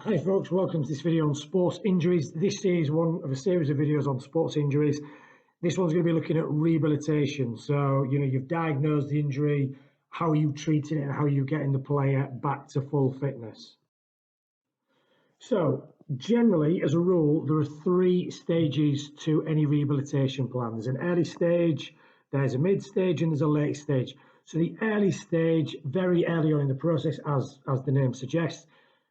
Hi folks, welcome to this video on sports injuries. This is one of a series of videos on sports injuries. This one's going to be looking at rehabilitation. So, you've diagnosed the injury, how are you treating it and how are you getting the player back to full fitness. So, generally, as a rule, there are three stages to any rehabilitation plan. There's an early stage, there's a mid stage and there's a late stage. So the early stage, very early on in the process, as the name suggests,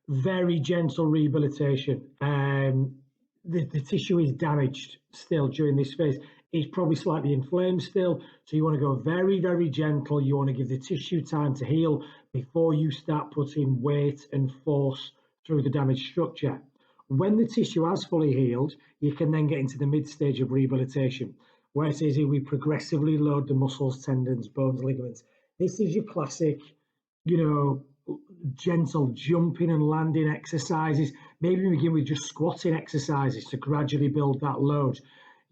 very gentle rehabilitation. The tissue is damaged still during this phase. It's probably slightly inflamed still. So you want to go very, very gentle. You want to give the tissue time to heal before you start putting weight and force through the damaged structure. When the tissue has fully healed, you can then get into the mid stage of rehabilitation, where it says here we progressively load the muscles, tendons, bones, ligaments. This is your classic, gentle jumping and landing exercises. Maybe begin with just squatting exercises to gradually build that load.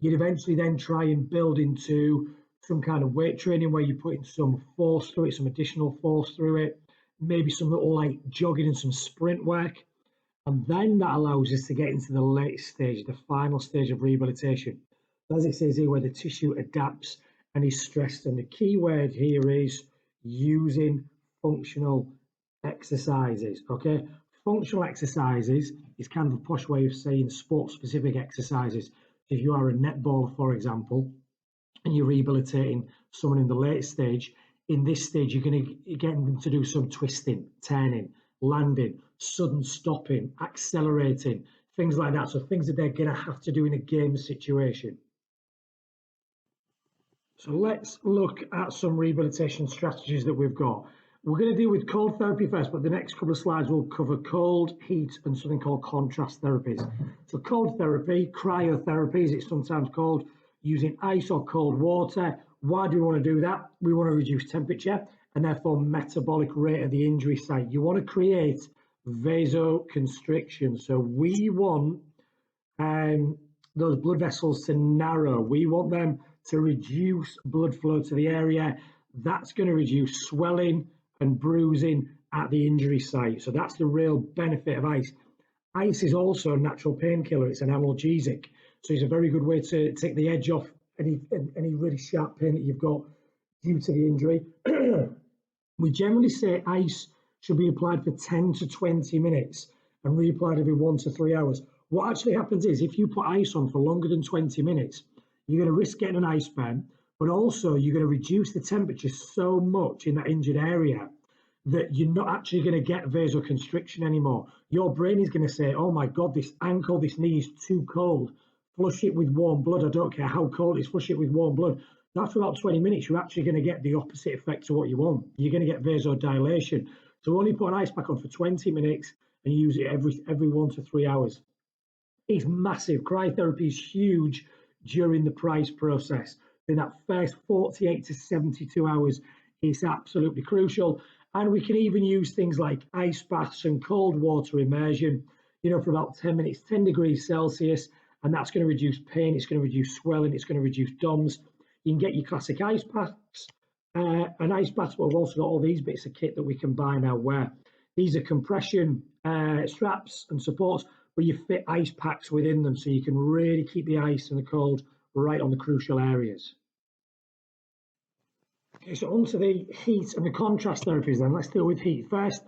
You'd eventually then try and build into some kind of weight training where you're putting some force through it, some additional force through it, maybe some little like jogging and some sprint work. And then that allows us to get into the late stage, the final stage of rehabilitation. As it says here, where the tissue adapts and is stressed. And the key word here is using functional exercises. Okay, functional exercises is kind of a posh way of saying sport specific exercises. If you are a netballer, for example, and you're rehabilitating someone in the late stage, in this stage you're going to get them to do some twisting, turning, landing, sudden stopping, accelerating, things like that. So things that they're going to have to do in a game situation. So let's look at some rehabilitation strategies that we've got. We're going to deal with cold therapy first, but the next couple of slides will cover cold, heat, and something called contrast therapies. So cold therapy, cryotherapy, as it's sometimes called, using ice or cold water. Why do we want to do that? We want to reduce temperature and therefore metabolic rate of the injury site. You want to create vasoconstriction. So we want those blood vessels to narrow. We want them to reduce blood flow to the area. That's going to reduce swelling and bruising at the injury site. So that's the real benefit of ice. Ice is also a natural painkiller. It's an analgesic. So it's a very good way to take the edge off any really sharp pain that you've got due to the injury. We generally say ice should be applied for 10 to 20 minutes and reapplied every 1 to 3 hours. What actually happens is if you put ice on for longer than 20 minutes, you're going to risk getting an ice burn, but also you're going to reduce the temperature so much in that injured area that you're not actually going to get vasoconstriction anymore. Your brain is going to say, oh my God, this ankle, this knee is too cold. Flush it with warm blood. I don't care how cold it is, flush it with warm blood. After about 20 minutes, you're actually going to get the opposite effect to what you want. You're going to get vasodilation. So only put an ice pack on for 20 minutes and use it every 1 to 3 hours. It's massive. Cryotherapy is huge during the price process. In that first 48 to 72 hours, it's absolutely crucial. And we can even use things like ice baths and cold water immersion, for about 10 minutes, 10 degrees Celsius, and that's going to reduce pain, it's going to reduce swelling, it's going to reduce DOMS. You can get your classic ice packs and ice baths, but we've also got all these bits of kit that we can buy now where these are compression straps and supports, but you fit ice packs within them so you can really keep the ice and the cold right on the crucial areas. Okay, so onto the heat and the contrast therapies then. Let's deal with heat first.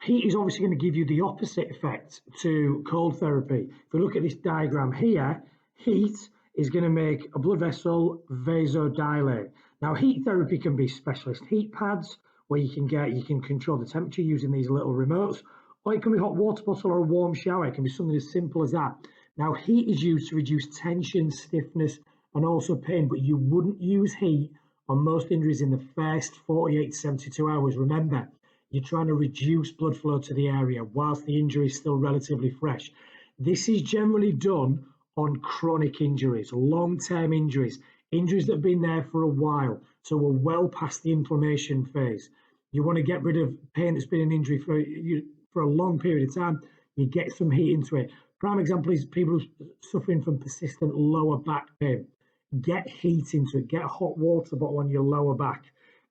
Heat is obviously going to give you the opposite effect to cold therapy. If we look at this diagram here, heat is going to make a blood vessel vasodilate. Now, heat therapy can be specialist heat pads where you can control the temperature using these little remotes, or it can be a hot water bottle or a warm shower. It can be something as simple as that. Now, heat is used to reduce tension, stiffness, and also pain, but you wouldn't use heat on most injuries in the first 48 to 72 hours. Remember, you're trying to reduce blood flow to the area whilst the injury is still relatively fresh. This is generally done on chronic injuries, long-term injuries, injuries that have been there for a while. So we're well past the inflammation phase. You want to get rid of pain that's been an injury for a long period of time. You get some heat into it. Prime example is people suffering from persistent lower back pain. Get heat into it. Get a hot water bottle on your lower back.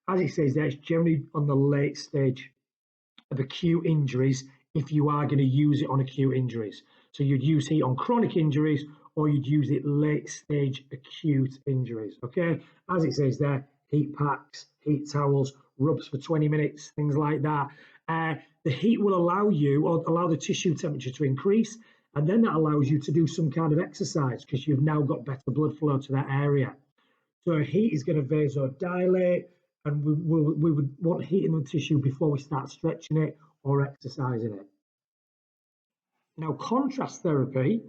As it says there, it's generally on the late stage of acute injuries if you are going to use it on acute injuries. So you'd use heat on chronic injuries, or you'd use it late stage acute injuries. Okay, as it says there, heat packs, heat towels, rubs for 20 minutes, things like that. The heat will allow you, or allow the tissue temperature to increase, and then that allows you to do some kind of exercise because you've now got better blood flow to that area. So heat is going to vasodilate, and we would want heat in the tissue before we start stretching it or exercising it. Now, contrast therapy,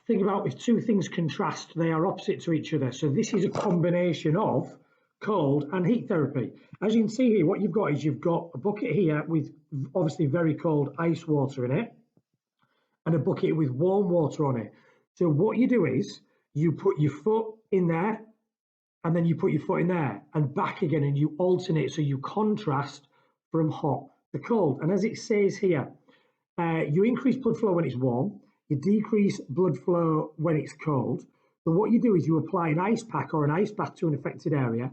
think about if two things contrast, they are opposite to each other. So this is a combination of cold and heat therapy. As you can see here, what you've got is you've got a bucket here with obviously very cold ice water in it, and a bucket with warm water on it. So what you do is you put your foot in there, and then you put your foot in there and back again, and you alternate. So you contrast from hot to cold. And as it says here, you increase blood flow when it's warm, you decrease blood flow when it's cold. So what you do is you apply an ice pack or an ice bath to an affected area.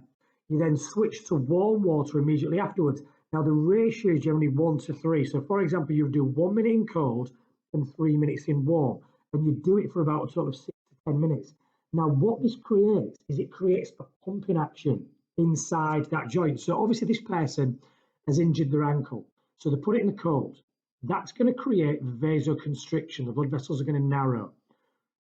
You then switch to warm water immediately afterwards. Now the ratio is generally 1 to 3. So for example, you do 1 minute in cold and 3 minutes in warm, and you do it for about sort of 6 to 10 minutes. Now what this creates is it creates a pumping action inside that joint. So obviously this person has injured their ankle. So they put it in the cold. That's going to create vasoconstriction. The blood vessels are going to narrow.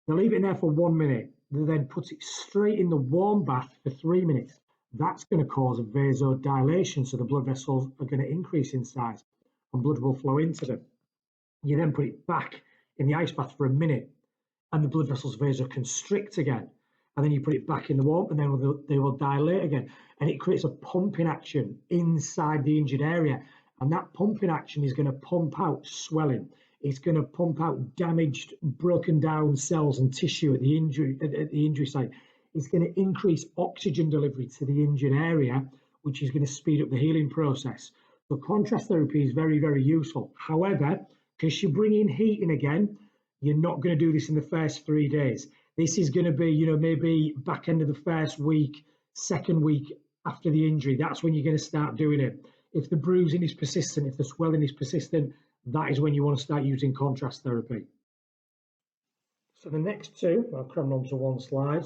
They leave it in there for 1 minute. They then put it straight in the warm bath for 3 minutes. That's going to cause a vasodilation. So the blood vessels are going to increase in size and blood will flow into them. You then put it back in the ice bath for a minute and the blood vessels vasoconstrict again. And then you put it back in the warm and then they will dilate again. And it creates a pumping action inside the injured area. And that pumping action is going to pump out swelling. It's going to pump out damaged, broken down cells and tissue at the injury site. It's going to increase oxygen delivery to the injured area, which is going to speed up the healing process. So contrast therapy is very, very useful. However, because you bring in heat in again, you're not going to do this in the first 3 days. This is going to be, maybe back end of the first week, second week after the injury. That's when you're going to start doing it. If the bruising is persistent, if the swelling is persistent, that is when you want to start using contrast therapy. So the next two, I'll cram on to one slide,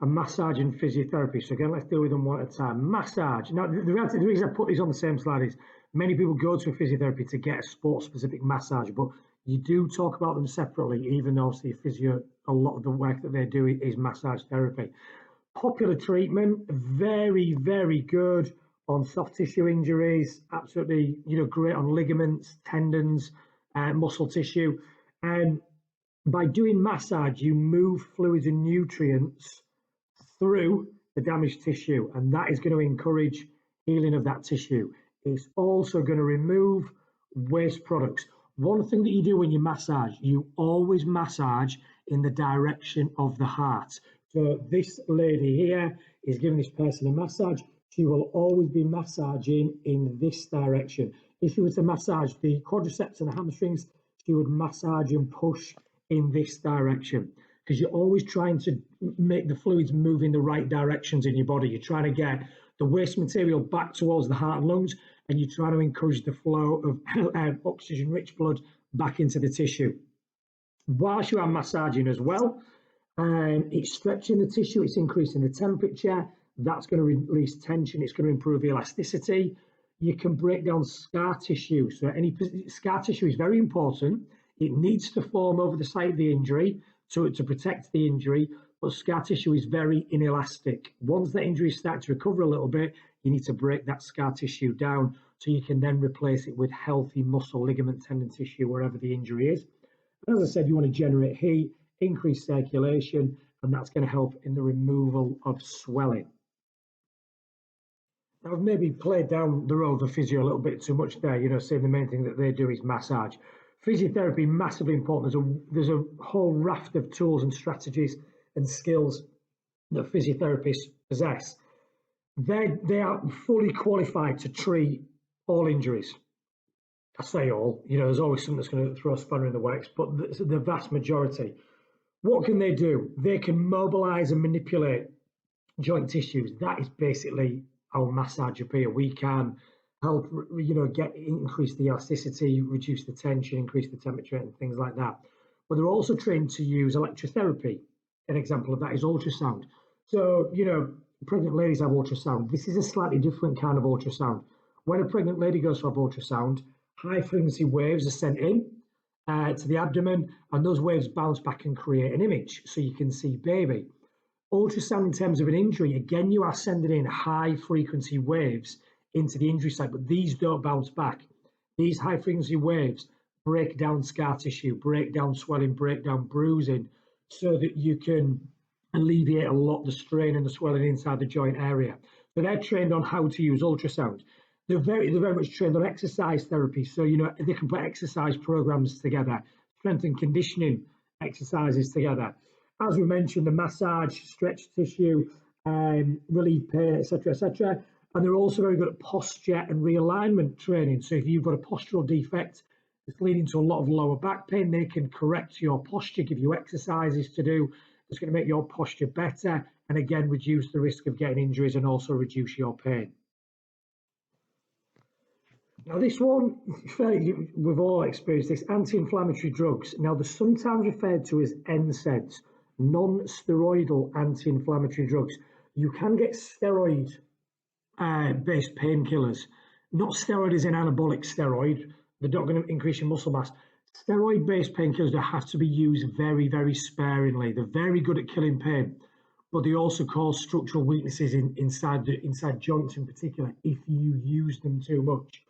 are massage and physiotherapy. So again, let's deal with them one at a time. Massage. Now, the reason I put these on the same slide is many people go to a physiotherapy to get a sport-specific massage, but you do talk about them separately, even though obviously physio, a lot of the work that they do is massage therapy. Popular treatment, very, very good on soft tissue injuries, absolutely, great on ligaments, tendons, muscle tissue. And by doing massage, you move fluids and nutrients through the damaged tissue, and that is going to encourage healing of that tissue. It's also going to remove waste products. One thing that you do when you massage, you always massage in the direction of the heart. So this lady here is giving this person a massage. She will always be massaging in this direction. If you were to massage the quadriceps and the hamstrings, she would massage and push in this direction, because you're always trying to make the fluids move in the right directions in your body. You're trying to get the waste material back towards the heart and lungs, and you're trying to encourage the flow of oxygen-rich blood back into the tissue. Whilst you are massaging as well, it's stretching the tissue, it's increasing the temperature. That's going to release tension. It's going to improve elasticity. You can break down scar tissue. So any scar tissue is very important. It needs to form over the site of the injury to protect the injury, but scar tissue is very inelastic. Once the injury starts to recover a little bit, you need to break that scar tissue down so you can then replace it with healthy muscle, ligament, tendon tissue, wherever the injury is. And as I said, you want to generate heat, increase circulation, and that's going to help in the removal of swelling. I've maybe played down the role of the physio a little bit too much there, saying the main thing that they do is massage. Physiotherapy, massively important. There's a whole raft of tools and strategies and skills that physiotherapists possess. They are fully qualified to treat all injuries. I say all, there's always something that's going to throw a spanner in the works, but the vast majority. What can they do? They can mobilize and manipulate joint tissues. That is basically our massage up here. We can help, increase the elasticity, reduce the tension, increase the temperature, and things like that. But they're also trained to use electrotherapy. An example of that is ultrasound. So, pregnant ladies have ultrasound. This is a slightly different kind of ultrasound. When a pregnant lady goes to have ultrasound, high frequency waves are sent in to the abdomen, and those waves bounce back and create an image so you can see baby. Ultrasound in terms of an injury, again, you are sending in high frequency waves into the injury site, but these don't bounce back. These high frequency waves break down scar tissue, break down swelling, break down bruising, so that you can alleviate a lot of the strain and the swelling inside the joint area. So they're trained on how to use ultrasound. They're very much trained on exercise therapy. So, they can put exercise programs together, strength and conditioning exercises together. As we mentioned, the massage, stretch tissue, relieve pain, etc., etc. And they're also very good at posture and realignment training. So if you've got a postural defect that's leading to a lot of lower back pain, they can correct your posture, give you exercises to do that's going to make your posture better, and again, reduce the risk of getting injuries and also reduce your pain. Now, this one, we've all experienced this, anti-inflammatory drugs. Now, they're sometimes referred to as NSAIDs, non-steroidal anti-inflammatory drugs. You can get steroid-based painkillers. Not steroid as an anabolic steroid. They're not going to increase your muscle mass. Steroid-based painkillers, they have to be used very, very sparingly. They're very good at killing pain, but they also cause structural weaknesses inside joints in particular if you use them too much.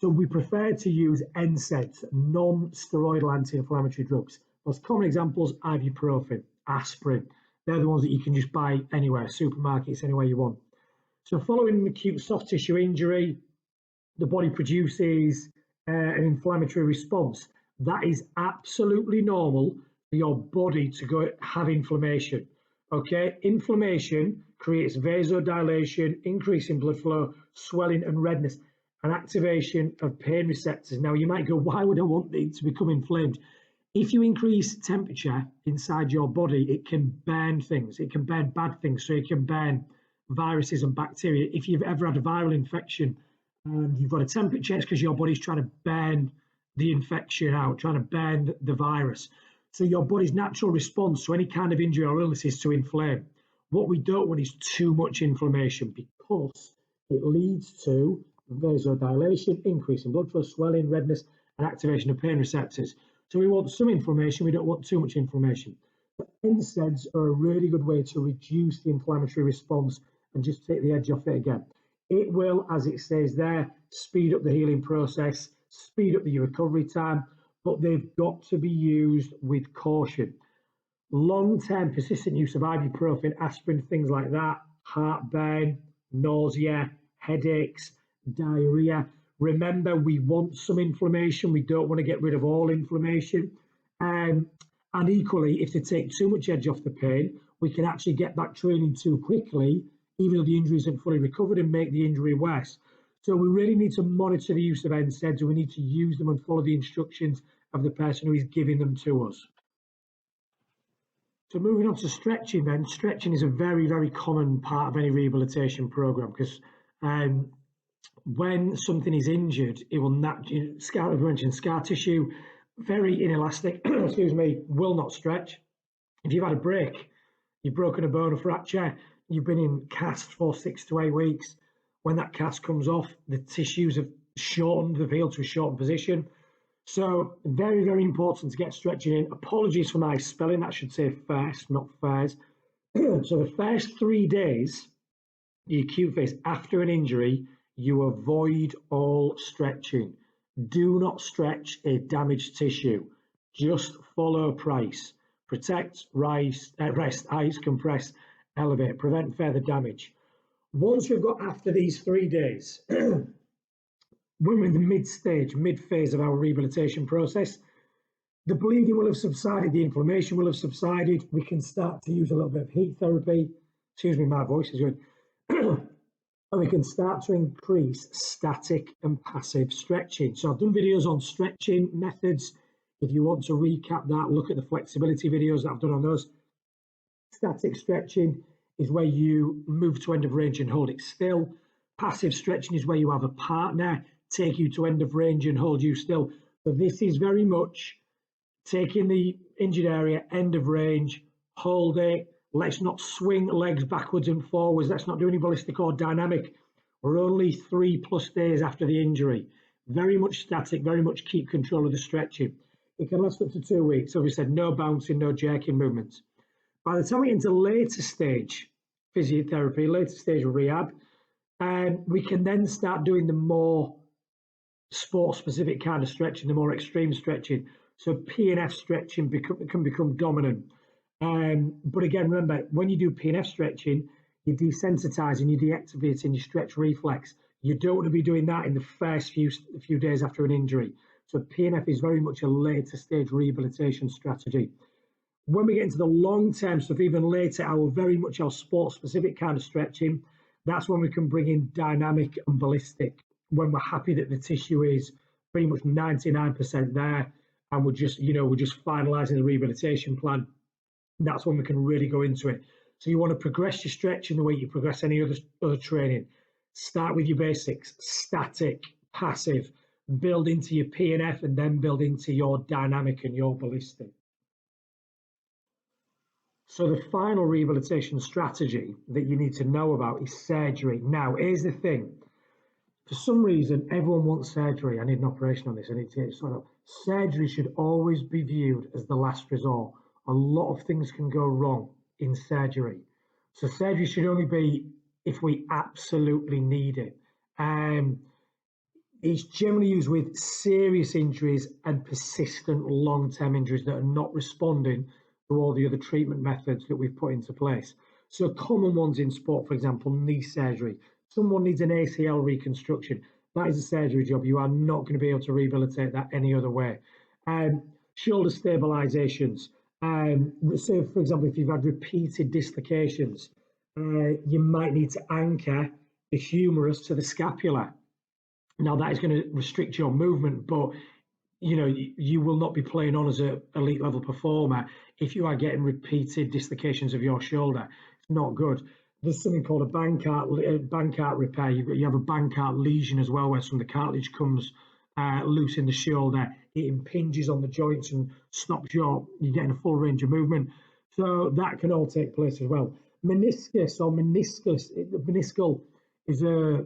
So we prefer to use NSAIDs, non-steroidal anti-inflammatory drugs. Most common examples, ibuprofen, aspirin. They're the ones that you can just buy anywhere, supermarkets, anywhere you want. So following an acute soft tissue injury, the body produces an inflammatory response. That is absolutely normal for your body to go have inflammation. Okay, inflammation creates vasodilation, increase in blood flow, swelling and redness, and activation of pain receptors. Now you might go, why would I want it to become inflamed? If you increase temperature inside your body, it can burn things. It can burn bad things. So it can burn viruses and bacteria. If you've ever had a viral infection and you've got a temperature, it's because your body's trying to burn the infection out, trying to burn the virus. So your body's natural response to any kind of injury or illness is to inflame. What we don't want is too much inflammation, because it leads to vasodilation, increase in blood flow, swelling, redness, and activation of pain receptors. So we want some inflammation, we don't want too much inflammation. But NSAIDs are a really good way to reduce the inflammatory response and just take the edge off it again. It will, as it says there, speed up the healing process, speed up the recovery time, but they've got to be used with caution. Long-term persistent use of ibuprofen, aspirin, things like that, heartburn, nausea, headaches, diarrhea. Remember, we want some inflammation. We don't want to get rid of all inflammation. And equally, if they take too much edge off the pain, we can actually get back training too quickly, even though the injury isn't fully recovered, and make the injury worse. So we really need to monitor the use of NSAIDs, and we need to use them and follow the instructions of the person who is giving them to us. So moving on to stretching then, stretching is a very, very common part of any rehabilitation program, because when something is injured, it will scar tissue, very inelastic, excuse me, will not stretch. If you've had a break, you've broken a bone or fracture, you've been in cast for 6 to 8 weeks. When that cast comes off, the tissues have shortened, they've healed to a shortened position. So very, very important to get stretching in. Apologies for my spelling, that should say first, not fairs. So the first 3 days, the acute phase after an injury, you avoid all stretching. Do not stretch a damaged tissue. Just follow price. Protect, rest, ice, compress, elevate, prevent further damage. Once we've got after these 3 days, when we're in the mid phase of our rehabilitation process, the bleeding will have subsided, the inflammation will have subsided. We can start to use a little bit of heat therapy. Excuse me, my voice is good. And we can start to increase static and passive stretching. So I've done videos on stretching methods. If you want to recap that, look at the flexibility videos that I've done on those. Static stretching is where you move to end of range and hold it still. Passive stretching is where you have a partner take you to end of range and hold you still. So this is very much taking the injured area, end of range, hold it. Let's not swing legs backwards and forwards. Let's not do any ballistic or dynamic. We're only 3+ days after the injury. Very much static, very much keep control of the stretching. It can last up to 2 weeks. So we said no bouncing, no jerking movements. By the time we get into later stage physiotherapy, later stage rehab, we can then start doing the more sport-specific kind of stretching, the more extreme stretching. So P&F stretching can become dominant. But again, remember, when you do P&F stretching, you're desensitizing, you're deactivating your stretch reflex. You don't want to be doing that in the first few days after an injury. So P&F is very much a later stage rehabilitation strategy. When we get into the long-term stuff, even later, our sport-specific kind of stretching, that's when we can bring in dynamic and ballistic, when we're happy that the tissue is pretty much 99% there, and we're just finalising the rehabilitation plan. That's when we can really go into it. So you want to progress your stretching the way you progress any other training. Start with your basics, static, passive, build into your P&F, and then build into your dynamic and your ballistic. So the final rehabilitation strategy that you need to know about is surgery. Now, here's the thing. For some reason, everyone wants surgery. I need an operation on this. I need to get it sorted out. Surgery should always be viewed as the last resort. A lot of things can go wrong in surgery. So surgery should only be if we absolutely need it. It's generally used with serious injuries and persistent long-term injuries that are not responding to all the other treatment methods that we've put into place. So common ones in sport, for example, knee surgery. Someone needs an ACL reconstruction. That is a surgery job. You are not going to be able to rehabilitate that any other way. Shoulder stabilizations. So, for example, if you've had repeated dislocations, you might need to anchor the humerus to the scapula. Now, that is going to restrict your movement, but you will not be playing on as an elite level performer if you are getting repeated dislocations of your shoulder. It's not good. There's something called a Bankart repair. You have a Bankart lesion as well, where some of the cartilage comes loose in the shoulder. It impinges on the joints and stops you getting a full range of movement. So that can all take place as well. Meniscus or meniscus, meniscal is a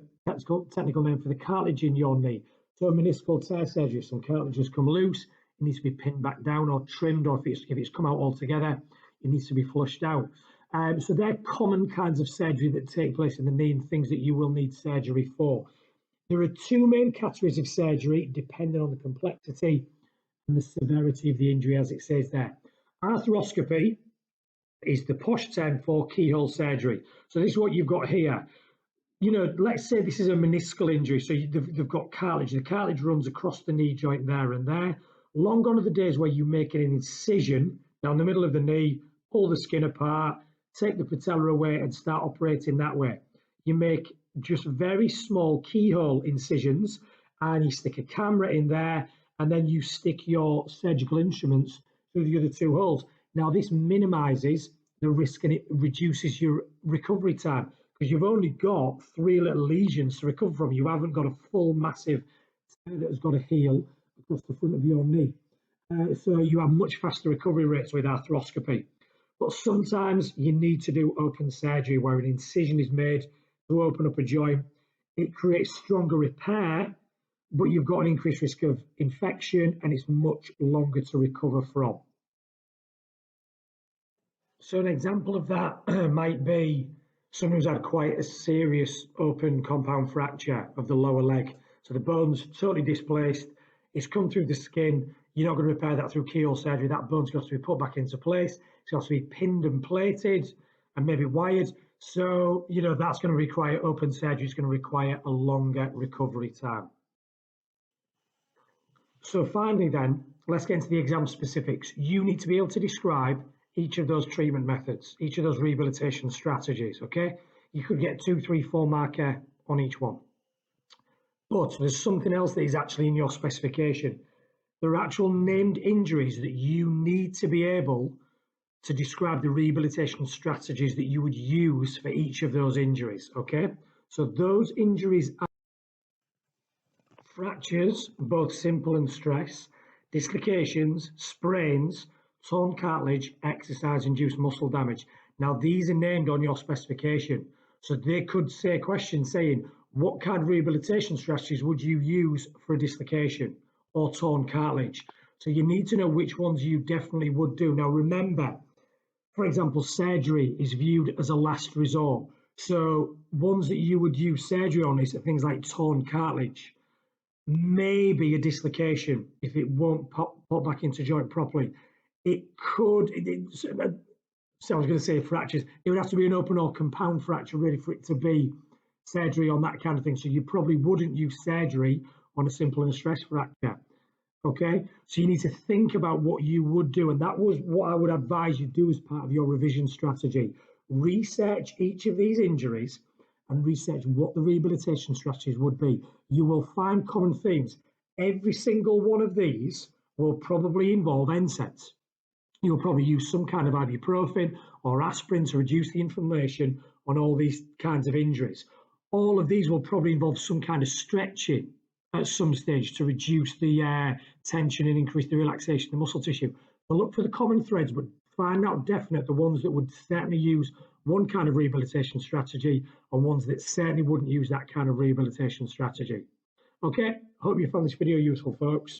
technical name for the cartilage in your knee. So meniscal tear surgery, some cartilages come loose, it needs to be pinned back down or trimmed, or if it's come out altogether, it needs to be flushed out. So they're common kinds of surgery that take place in the knee and things that you will need surgery for. There are two main categories of surgery, depending on the complexity and the severity of the injury, as it says there. Arthroscopy is the posh term for keyhole surgery. So this is what you've got here. Let's say this is a meniscal injury. So they've got cartilage. The cartilage runs across the knee joint there and there. Long gone are the days where you make an incision down the middle of the knee, pull the skin apart, take the patella away and start operating that way. You make just very small keyhole incisions and you stick a camera in there and then you stick your surgical instruments through the other two holes. Now this minimizes the risk and it reduces your recovery time because you've only got 3 little lesions to recover from. You haven't got a full massive tear that has got to heal across the front of your knee. So you have much faster recovery rates with arthroscopy. But sometimes you need to do open surgery where an incision is made to open up a joint. It creates stronger repair, but you've got an increased risk of infection and it's much longer to recover from. So an example of that might be someone who's had quite a serious open compound fracture of the lower leg. So the bone's totally displaced, it's come through the skin. You're not going to repair that through keyhole surgery. That bone's got to be put back into place. It's got to be pinned and plated and maybe wired. So, that's going to require open surgery. It's going to require a longer recovery time. So finally then, let's get into the exam specifics. You need to be able to describe each of those treatment methods, each of those rehabilitation strategies, okay? You could get 2, 3, 4 marker on each one. But there's something else that is actually in your specification. There are actual named injuries that you need to be able to describe the rehabilitation strategies that you would use for each of those injuries, okay? So those injuries are fractures, both simple and stress, dislocations, sprains, torn cartilage, exercise-induced muscle damage. Now, these are named on your specification. So they could say a question saying, what kind of rehabilitation strategies would you use for a dislocation or torn cartilage? So you need to know which ones you definitely would do. Now, remember, for example, surgery is viewed as a last resort. So ones that you would use surgery on is things like torn cartilage, maybe a dislocation if it won't pop back into joint properly. It could, so I was going to say fractures. It would have to be an open or compound fracture really for it to be surgery on that kind of thing. So you probably wouldn't use surgery on a simple and stress fracture. Okay, so you need to think about what you would do, and that was what I would advise you do as part of your revision strategy. Research each of these injuries and research what the rehabilitation strategies would be. You will find common themes. Every single one of these will probably involve NSAIDs. You'll probably use some kind of ibuprofen or aspirin to reduce the inflammation on all these kinds of injuries. All of these will probably involve some kind of stretching at some stage to reduce the tension and increase the relaxation of the muscle tissue. So look for the common threads, but find out definite the ones that would certainly use one kind of rehabilitation strategy and ones that certainly wouldn't use that kind of rehabilitation strategy. Okay, hope you found this video useful, folks.